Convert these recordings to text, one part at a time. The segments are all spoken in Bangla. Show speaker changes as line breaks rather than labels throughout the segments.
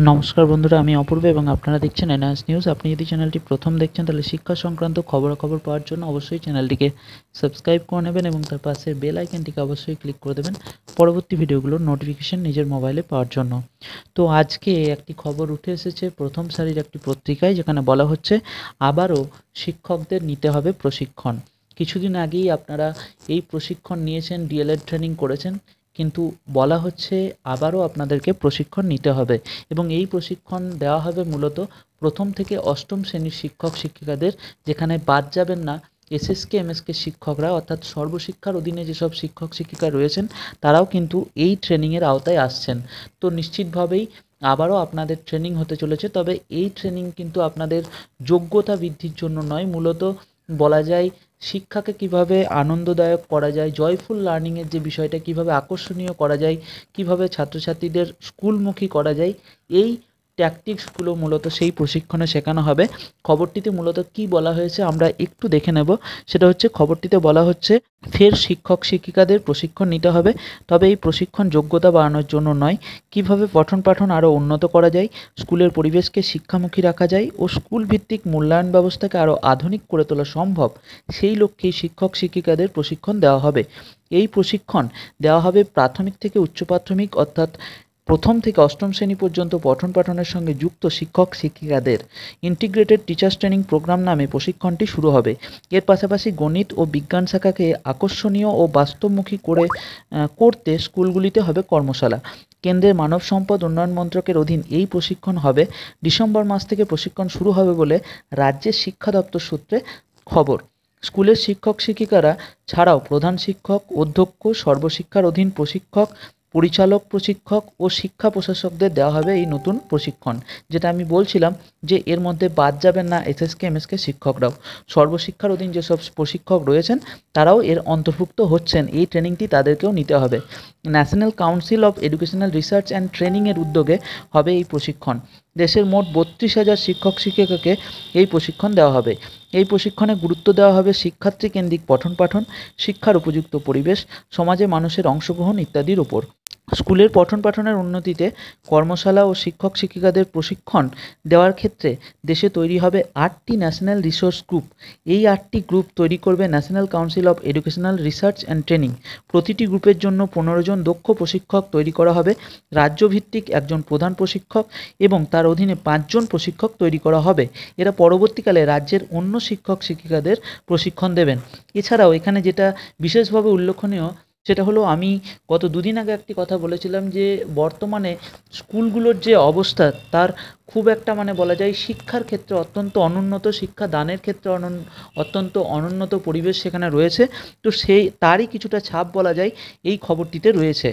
নমস্কার বন্ধুরা, আমি অপূর্ব এবং আপনারা দেখছেন NIOS নিউজ। আপনি যদি চ্যানেলটি প্রথম দেখছেন তাহলে শিক্ষা সংক্রান্ত খবরাখবর পাওয়ার জন্য অবশ্যই চ্যানেলটিকে সাবস্ক্রাইব করে নেবেন এবং তার পাশের বেল আইকনটিকে অবশ্যই ক্লিক করে দেবেন পরবর্তী ভিডিওগুলোর নোটিফিকেশন নিজের মোবাইলে পাওয়ার জন্য। তো আজকে একটি খবর উঠে এসেছে প্রথম সারির একটি পত্রিকায়, যেখানে বলা হচ্ছে আবারও শিক্ষকদের নিতে হবে প্রশিক্ষণ। কিছুদিন আগেই আপনারা এই প্রশিক্ষণ নিয়েছেন, DLED ট্রেনিং করেছেন, কিন্তু বলা হচ্ছে আবারও আপনাদেরকে প্রশিক্ষণ নিতে হবে এবং এই প্রশিক্ষণ দেওয়া হবে মূলত প্রথম থেকে অষ্টম শ্রেণীর শিক্ষক শিক্ষিকাদের, যেখানে বাদ যাবেন না SSK MSK শিক্ষকরা, অর্থাৎ সর্বশিক্ষার অধীনে যেসব শিক্ষক শিক্ষিকা রয়েছেন তারাও কিন্তু এই ট্রেনিংয়ের আওতায় আসছেন। তো নিশ্চিতভাবেই আবারও আপনাদের ট্রেনিং হতে চলেছে, তবে এই ট্রেনিং কিন্তু আপনাদের যোগ্যতা বৃদ্ধির জন্য নয়, মূলত বলা যায় শিক্ষাকে কিভাবে আনন্দদায়ক করা যায়, জয়ফুল লার্নিংয়ের যে বিষয়টা কিভাবে আকর্ষণীয় করা যায়, কিভাবে ছাত্রছাত্রীদের স্কুলমুখী করা যায়, এই ট্যাকটিক্সগুলো মূলত সেই প্রশিক্ষণে শেখানো হবে। খবরটিতে মূলত কি বলা হয়েছে আমরা একটু দেখে নেব। সেটা হচ্ছে, খবরটিতে বলা হচ্ছে ফের শিক্ষক শিক্ষিকাদের প্রশিক্ষণ নিতে হবে, তবে এই প্রশিক্ষণ যোগ্যতা বাড়ানোর জন্য নয়, কিভাবে পঠন পাঠন আরও উন্নত করা যায়, স্কুলের পরিবেশকে শিক্ষামুখী রাখা যায় ও স্কুল ভিত্তিক মূল্যায়ন ব্যবস্থাকে আরও আধুনিক করে তোলা সম্ভব, সেই লক্ষ্যেই শিক্ষক শিক্ষিকাদের প্রশিক্ষণ দেওয়া হবে। এই প্রশিক্ষণ দেওয়া হবে প্রাথমিক থেকে উচ্চ প্রাথমিক, অর্থাৎ প্রথম থেকে অষ্টম শ্রেণী পর্যন্ত পঠন পাঠনের সঙ্গে যুক্ত শিক্ষক শিক্ষিকাদের। ইন্টিগ্রেটেড টিচার্স ট্রেনিং প্রোগ্রাম নামে প্রশিক্ষণটি শুরু হবে। এর পাশাপাশি গণিত ও বিজ্ঞান শাখাকে আকর্ষণীয় ও বাস্তবমুখী করতে স্কুলগুলিতে হবে কর্মশালা। কেন্দ্রের মানব সম্পদ উন্নয়ন মন্ত্রকের অধীন এই প্রশিক্ষণ হবে। ডিসেম্বর মাস থেকে প্রশিক্ষণ শুরু হবে বলে রাজ্যের শিক্ষা দপ্তর সূত্রে খবর। স্কুলের শিক্ষক শিক্ষিকারা ছাড়াও প্রধান শিক্ষক, অধ্যক্ষ, সর্বশিক্ষার অধীন প্রশিক্ষক, পরিচালক প্রশিক্ষক ও শিক্ষা প্রশাসকদের দেওয়া হবে এই নতুন প্রশিক্ষণ। যেটা আমি বলছিলাম যে এর মধ্যে বাদ যাবেন না SSK MSK শিক্ষকরাও। সর্বশিক্ষার অধীন যেসব প্রশিক্ষক রয়েছেন তারাও এর অন্তর্ভুক্ত হচ্ছেন, এই ট্রেনিংটি তাদেরকেও নিতে হবে। National council of educational research and ট্রেনিংয়ের উদ্যোগে হবে এই প্রশিক্ষণ। দেশের মোট 32,000 শিক্ষক শিক্ষিকাকে এই প্রশিক্ষণ দেওয়া হবে। এই প্রশিক্ষণে গুরুত্ব দেওয়া হবে শিক্ষার্থী কেন্দ্রিক পঠন পাঠন, শিক্ষার উপযুক্ত পরিবেশ, সমাজে মানুষের অংশগ্রহণ ইত্যাদির উপর। স্কুলের পঠন পাঠনের উন্নতিতে কর্মশালা ও শিক্ষক শিক্ষিকাদের প্রশিক্ষণ দেওয়ার ক্ষেত্রে দেশে তৈরি হবে 8টি ন্যাশনাল রিসোর্স গ্রুপ। এই 8টি গ্রুপ তৈরি করবে national council of educational research and training. প্রতিটি গ্রুপের জন্য 15 জন দক্ষ প্রশিক্ষক তৈরি করা হবে। রাজ্যভিত্তিক একজন প্রধান প্রশিক্ষক এবং তার অধীনে 5 জন প্রশিক্ষক তৈরি করা হবে। এরা পরবর্তীকালে রাজ্যের অন্য শিক্ষক শিক্ষিকাদের প্রশিক্ষণ দেবেন। এছাড়াও এখানে যেটা বিশেষভাবে উল্লেখনীয় সেটা হলো, আমি গত দুদিন আগে একটি কথা বলেছিলাম যে বর্তমানে স্কুলগুলোর যে অবস্থা তার খুব একটা বলা যায় শিক্ষার ক্ষেত্রে অত্যন্ত অনুন্নত, শিক্ষা দানের ক্ষেত্রে অত্যন্ত অনুন্নত পরিবেশ সেখানে রয়েছে। তো তারই কিছুটা ছাপ বলা যায় এই খবরটিতে রয়েছে।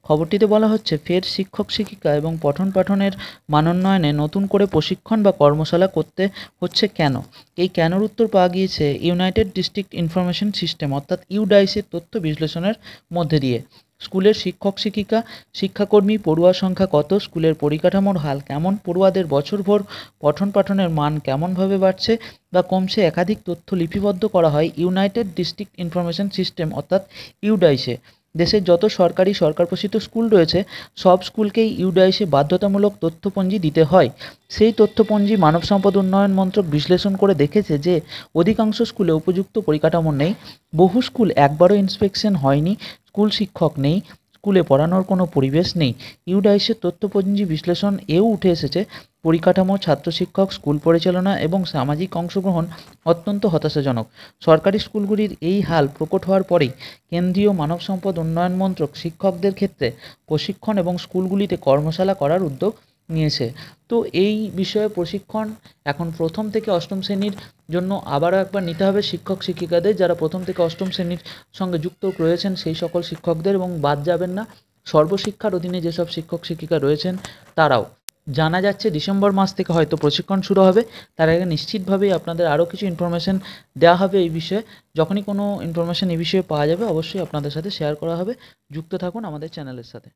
খবরটিতে বলা হচ্ছে ফের শিক্ষক শিক্ষিকা এবং পঠন পাঠনের মানোন্নয়নে নতুন করে প্রশিক্ষণ বা কর্মশালা করতে হচ্ছে কেন। এই কেনর উত্তর পাওয়া গিয়েছে ইউনাইটেড ডিস্ট্রিক্ট ইনফরমেশন সিস্টেম অর্থাৎ ইউডাইসের তথ্য বিশ্লেষণের মধ্যে দিয়ে। স্কুলের শিক্ষক শিক্ষিকা, শিক্ষাকর্মী, পড়ুয়ার সংখ্যা কত, স্কুলের পরিকাঠামোর হাল কেমন, পড়ুয়াদের বছরভর পঠন পাঠনের মান কেমনভাবে বাড়ছে বা কমছে, একাধিক তথ্য লিপিবদ্ধ করা হয় ইউনাইটেড ডিস্ট্রিক্ট ইনফরমেশন সিস্টেম অর্থাৎ ইউডাইসে। দেশের যত সরকারি সরকার পোষিত স্কুল রয়েছে সব স্কুলকেই ইউডাইসে বাধ্যতামূলক তথ্যপঞ্জি দিতে হয়। সেই তথ্যপঞ্জি মানব সম্পদ উন্নয়ন মন্ত্রক বিশ্লেষণ করে দেখেছে যে অধিকাংশ স্কুলে উপযুক্ত পরিকাঠামো নেই, বহু স্কুল একবারও ইন্সপেকশন হয়নি, স্কুল শিক্ষক নেই, স্কুলে পড়ানোর কোনো পরিবেশ নেই। ইউডাইসের তথ্যপঞ্জি বিশ্লেষণ এও উঠে এসেছে পরিকাঠামো, ছাত্র শিক্ষক, স্কুল পরিচালনা এবং সামাজিক অংশগ্রহণ অত্যন্ত হতাশাজনক। সরকারি স্কুলগুলির এই হাল প্রকট হওয়ার পরেই কেন্দ্রীয় মানব সম্পদ উন্নয়ন মন্ত্রক শিক্ষকদের ক্ষেত্রে প্রশিক্ষণ এবং স্কুলগুলিতে কর্মশালা করার উদ্যোগ নিয়েছে। তো এই বিষয়ে প্রশিক্ষণ এখন প্রথম থেকে অষ্টম শ্রেণীর জন্য আবারও একবার নিতে হবে শিক্ষক শিক্ষিকাদের, যারা প্রথম থেকে অষ্টম শ্রেণীর সঙ্গে যুক্ত রয়েছেন সেই সকল শিক্ষকদের, এবং বাদ যাবেন না সর্বশিক্ষার অধীনে যেসব শিক্ষক শিক্ষিকা রয়েছেন তারাও। জানা যাচ্ছে ডিসেম্বর মাস থেকে হয়তো প্রশিক্ষণ শুরু হবে, তার আগে নিশ্চিতভাবেই আপনাদের আরও কিছু ইনফরমেশন দেওয়া হবে এই বিষয়ে। যখনই কোনো ইনফরমেশন এই বিষয়ে পাওয়া যাবে অবশ্যই আপনাদের সাথে শেয়ার করা হবে। যুক্ত থাকুন আমাদের চ্যানেলের সাথে।